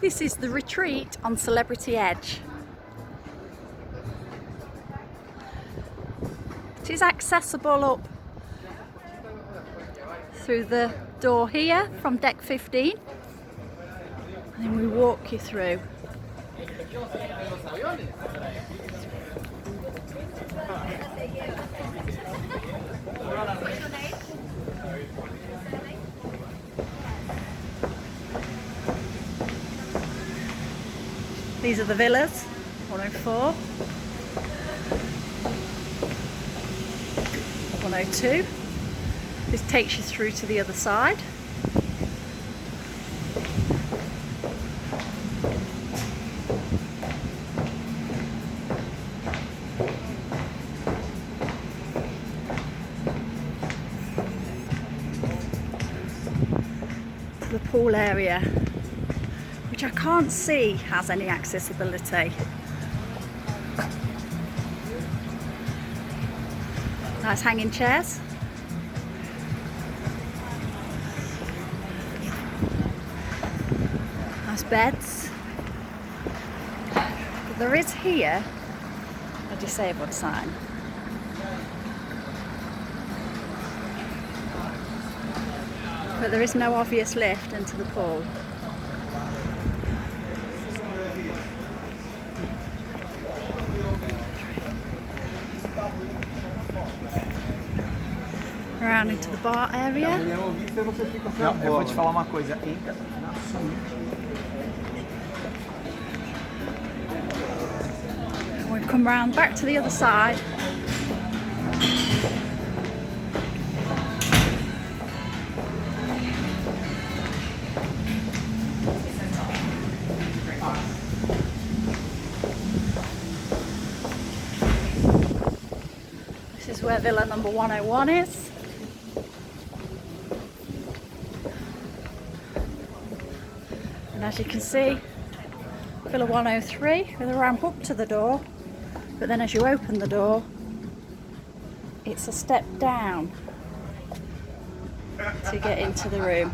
This is the retreat on Celebrity Edge. It is accessible up through the door here from deck 15, and then we walk you through. These are the villas, 104, 102. This takes you through to the other side. To the pool area, which I can't see has any accessibility. Nice hanging chairs. Nice beds. But there is here a disabled sign. But there is no obvious lift into the pool. Around into the bar area. Não, eu vou te falar uma coisa. Entra na suíte. We've come round back to the other side. This is where villa number 101 is. And as you can see, villa 103 with a ramp up to the door, but then as you open the door, it's a step down to get into the room.